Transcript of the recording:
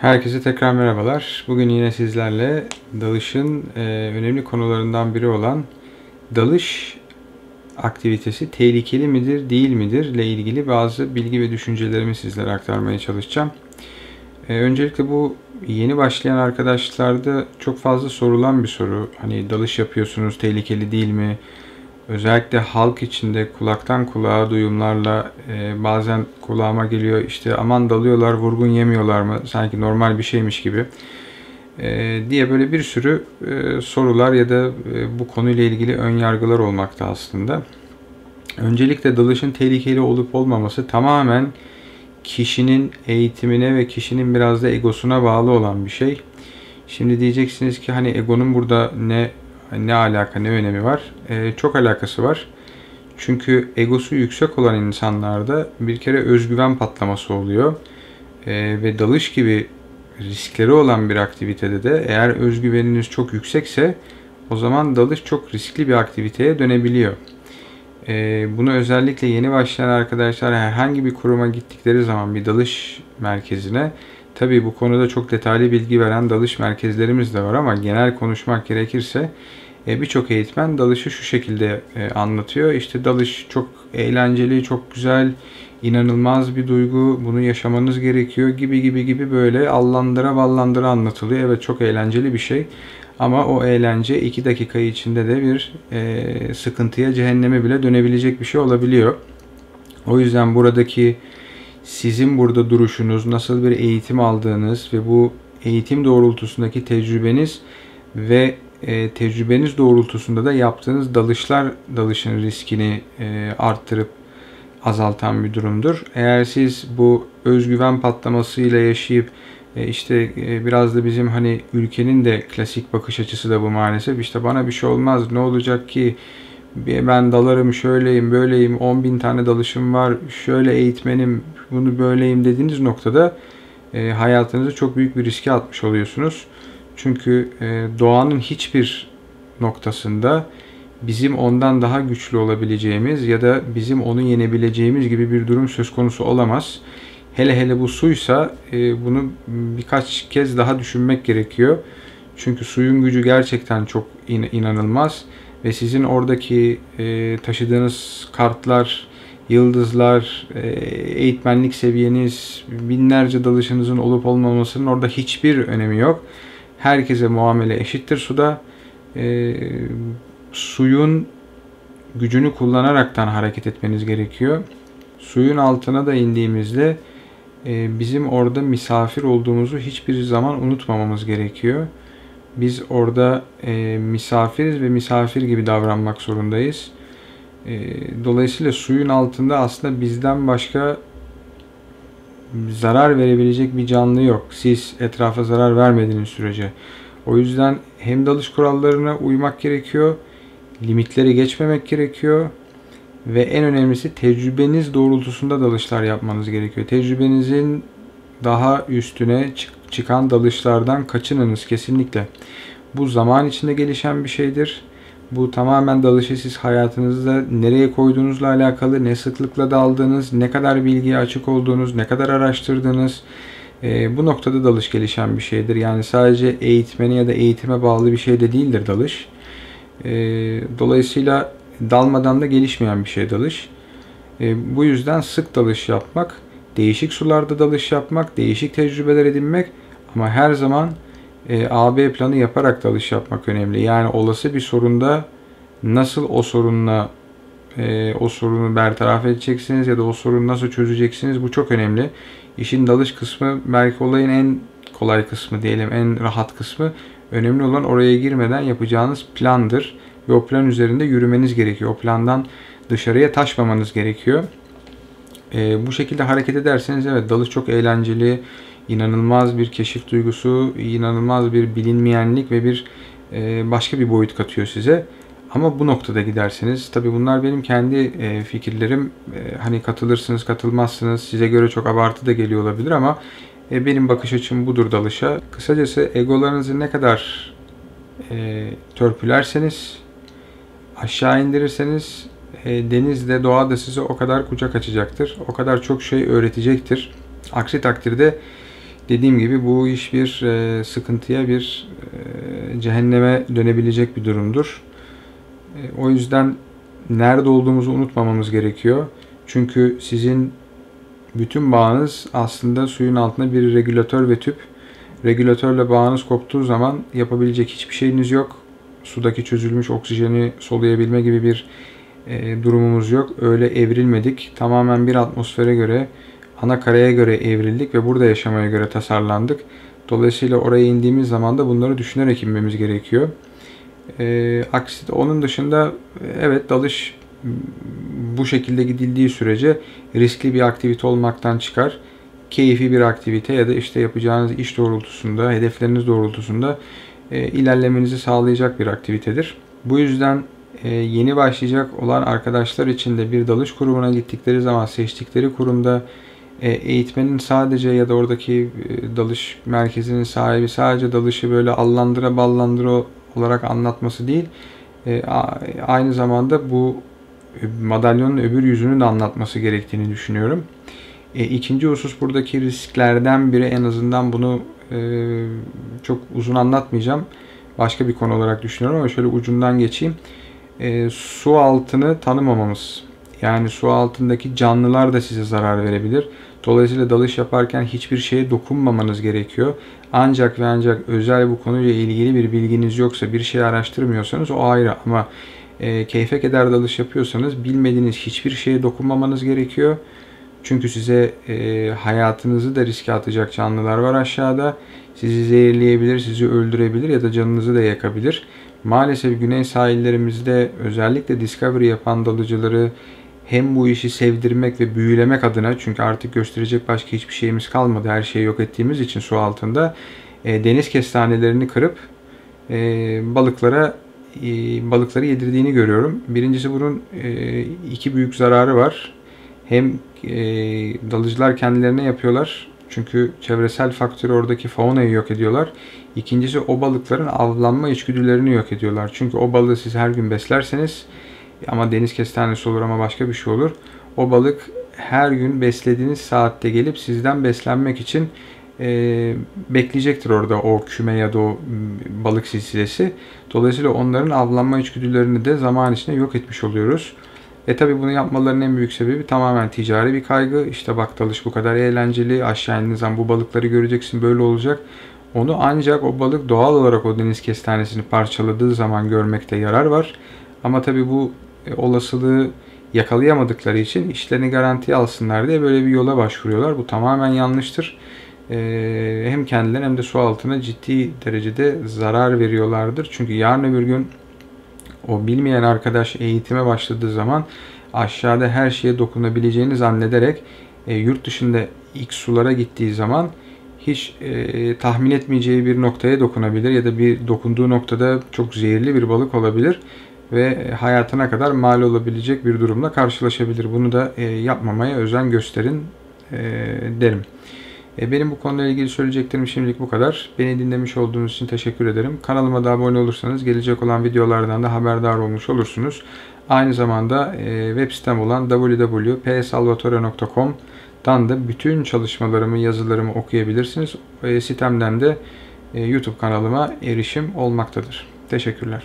Herkese tekrar merhabalar. Bugün yine sizlerle dalışın önemli konularından biri olan dalış aktivitesi tehlikeli midir, değil midir ile ilgili bazı bilgi ve düşüncelerimi sizlere aktarmaya çalışacağım. Öncelikle bu yeni başlayan arkadaşlarda çok fazla sorulan bir soru. Hani dalış yapıyorsunuz, tehlikeli değil mi? Özellikle halk içinde kulaktan kulağa duyumlarla bazen kulağıma geliyor işte aman dalıyorlar, vurgun yemiyorlar mı? Sanki normal bir şeymiş gibi diye böyle bir sürü sorular ya da bu konuyla ilgili ön yargılar olmakta aslında. Öncelikle dalışın tehlikeli olup olmaması tamamen kişinin eğitimine ve kişinin biraz da egosuna bağlı olan bir şey. Şimdi diyeceksiniz ki hani egonun burada ne alaka, ne önemi var? Çok alakası var. Çünkü egosu yüksek olan insanlarda bir kere özgüven patlaması oluyor. Ve dalış gibi riskleri olan bir aktivitede de eğer özgüveniniz çok yüksekse o zaman dalış çok riskli bir aktiviteye dönebiliyor. Bunu özellikle yeni başlayan arkadaşlar herhangi bir kuruma gittikleri zaman bir dalış merkezine, tabii bu konuda çok detaylı bilgi veren dalış merkezlerimiz de var ama genel konuşmak gerekirse birçok eğitmen dalışı şu şekilde anlatıyor. İşte dalış çok eğlenceli, çok güzel, inanılmaz bir duygu, bunu yaşamanız gerekiyor gibi böyle allandıra ballandıra anlatılıyor. Evet, çok eğlenceli bir şey ama o eğlence 2 dakika içinde de bir sıkıntıya, cehenneme bile dönebilecek bir şey olabiliyor. O yüzden buradaki sizin burada duruşunuz, nasıl bir eğitim aldığınız ve bu eğitim doğrultusundaki tecrübeniz ve tecrübeniz doğrultusunda da yaptığınız dalışlar dalışın riskini arttırıp azaltan bir durumdur. Eğer siz bu özgüven patlamasıyla yaşayıp biraz da bizim hani ülkenin de klasik bakış açısı da bu maalesef. İşte bana bir şey olmaz, ne olacak ki, ben dalarım, şöyleyim böyleyim, 10.000 tane dalışım var, şöyle eğitmenim, bunu böyleyim dediğiniz noktada hayatınızı çok büyük bir riske atmış oluyorsunuz. Çünkü doğanın hiçbir noktasında bizim ondan daha güçlü olabileceğimiz ya da bizim onu yenebileceğimiz gibi bir durum söz konusu olamaz. Hele bu suysa bunu birkaç kez daha düşünmek gerekiyor. Çünkü suyun gücü gerçekten çok inanılmaz ve sizin oradaki taşıdığınız kartlar, yıldızlar, eğitmenlik seviyeniz, binlerce dalışınızın olup olmamasının orada hiçbir önemi yok. Herkese muamele eşittir suda. Suyun gücünü kullanaraktan hareket etmeniz gerekiyor. Suyun altına da indiğimizde bizim orada misafir olduğumuzu hiçbir zaman unutmamamız gerekiyor. Biz orada misafiriz ve misafir gibi davranmak zorundayız. Dolayısıyla suyun altında aslında bizden başka zarar verebilecek bir canlı yok. Siz etrafa zarar vermediğiniz sürece. O yüzden hem dalış kurallarına uymak gerekiyor, limitleri geçmemek gerekiyor ve en önemlisi tecrübeniz doğrultusunda dalışlar yapmanız gerekiyor. Tecrübenizin daha üstüne çıkan dalışlardan kaçınınız kesinlikle. Bu zaman içinde gelişen bir şeydir. Bu tamamen dalışı siz hayatınızda nereye koyduğunuzla alakalı, ne sıklıkla daldığınız, ne kadar bilgiye açık olduğunuz, ne kadar araştırdığınız, bu noktada dalış gelişen bir şeydir. Yani sadece eğitmene ya da eğitime bağlı bir şey de değildir dalış. Dolayısıyla dalmadan da gelişmeyen bir şey dalış. Bu yüzden sık dalış yapmak, değişik sularda dalış yapmak, değişik tecrübeler edinmek ama her zaman A-B planı yaparak dalış yapmak önemli. Yani olası bir sorunda nasıl o sorunu bertaraf edeceksiniz ya da o sorunu nasıl çözeceksiniz, bu çok önemli. İşin dalış kısmı belki olayın en kolay kısmı diyelim, en rahat kısmı. Önemli olan oraya girmeden yapacağınız plandır ve o plan üzerinde yürümeniz gerekiyor. O plandan dışarıya taşmamanız gerekiyor. Bu şekilde hareket ederseniz evet, dalış çok eğlenceli, inanılmaz bir keşif duygusu, inanılmaz bir bilinmeyenlik ve bir başka bir boyut katıyor size. Ama bu noktada giderseniz, tabii bunlar benim kendi fikirlerim. Hani katılırsınız, katılmazsınız. Size göre çok abartı da geliyor olabilir ama benim bakış açım budur dalışa. Kısacası egolarınızı ne kadar törpülerseniz, aşağı indirirseniz denizde, doğa da size o kadar kucak açacaktır. O kadar çok şey öğretecektir. Aksi takdirde Dediğim gibi bu iş bir sıkıntıya, bir cehenneme dönebilecek bir durumdur. O yüzden nerede olduğumuzu unutmamamız gerekiyor. Çünkü sizin bütün bağınız aslında suyun altında bir regülatör ve tüp. Regülatörle bağınız koptuğu zaman yapabilecek hiçbir şeyiniz yok. Sudaki çözülmüş oksijeni soluyabilme gibi bir durumumuz yok. Öyle evrilmedik. Tamamen bir atmosfere göre, ana karaya göre evrildik ve burada yaşamaya göre tasarlandık. Dolayısıyla oraya indiğimiz zaman da bunları düşünerek inmemiz gerekiyor. Aksi onun dışında evet, dalış bu şekilde gidildiği sürece riskli bir aktivite olmaktan çıkar. Keyfi bir aktivite ya da işte yapacağınız iş doğrultusunda, hedefleriniz doğrultusunda ilerlemenizi sağlayacak bir aktivitedir. Bu yüzden yeni başlayacak olan arkadaşlar için de bir dalış kurumuna gittikleri zaman seçtikleri kurumda eğitmenin sadece ya da oradaki dalış merkezinin sahibi sadece dalışı böyle allandıra ballandıra olarak anlatması değil, aynı zamanda bu madalyonun öbür yüzünü de anlatması gerektiğini düşünüyorum. İkinci husus, buradaki risklerden biri, en azından bunu çok uzun anlatmayacağım. Başka bir konu olarak düşünüyorum ama şöyle ucundan geçeyim. Su altını tanımamamız. Yani su altındaki canlılar da size zarar verebilir. Dolayısıyla dalış yaparken hiçbir şeye dokunmamanız gerekiyor. Ancak ve ancak özel bu konuyla ilgili bir bilginiz yoksa, bir şey araştırmıyorsanız o ayrı, ama keyfe keder dalış yapıyorsanız bilmediğiniz hiçbir şeye dokunmamanız gerekiyor. Çünkü size hayatınızı da riske atacak canlılar var aşağıda. Sizi zehirleyebilir, sizi öldürebilir ya da canınızı da yakabilir. Maalesef güney sahillerimizde özellikle Discovery yapan dalıcıları hem bu işi sevdirmek ve büyülemek adına, çünkü artık gösterecek başka hiçbir şeyimiz kalmadı, her şeyi yok ettiğimiz için su altında, deniz kestanelerini kırıp balıkları yedirdiğini görüyorum. Birincisi, bunun iki büyük zararı var. Hem dalıcılar kendilerine yapıyorlar. Çünkü çevresel faktörü, oradaki faunayı yok ediyorlar. İkincisi, o balıkların avlanma içgüdülerini yok ediyorlar. Çünkü o balığı siz her gün beslerseniz, ama deniz kestanesi olur ama başka bir şey olur, o balık her gün beslediğiniz saatte gelip sizden beslenmek için bekleyecektir orada, o küme ya da o balık silsilesi. Dolayısıyla onların avlanma içgüdülerini de zaman içinde yok etmiş oluyoruz. Tabi bunu yapmalarının en büyük sebebi tamamen ticari bir kaygı. İşte bak, dalış bu kadar eğlenceli, aşağı indiğin zaman bu balıkları göreceksin, böyle olacak. Onu ancak o balık doğal olarak o deniz kestanesini parçaladığı zaman görmekte yarar var. Ama tabi bu olasılığı yakalayamadıkları için işlerini garantiye alsınlar diye böyle bir yola başvuruyorlar. Bu tamamen yanlıştır. Hem kendilerine hem de su altına ciddi derecede zarar veriyorlardır. Çünkü yarın öbür gün o bilmeyen arkadaş eğitime başladığı zaman aşağıda her şeye dokunabileceğini zannederek yurt dışında ilk sulara gittiği zaman hiç tahmin etmeyeceği bir noktaya dokunabilir ya da bir dokunduğu noktada çok zehirli bir balık olabilir ve hayatına kadar mal olabilecek bir durumla karşılaşabilir. Bunu da yapmamaya özen gösterin derim. Benim bu konuyla ilgili söyleyeceklerim şimdilik bu kadar. Beni dinlemiş olduğunuz için teşekkür ederim. Kanalıma da abone olursanız gelecek olan videolardan da haberdar olmuş olursunuz. Aynı zamanda web sitem olan www.psalvatore.com'dan da bütün çalışmalarımı, yazılarımı okuyabilirsiniz. Sitemden de YouTube kanalıma erişim olmaktadır. Teşekkürler.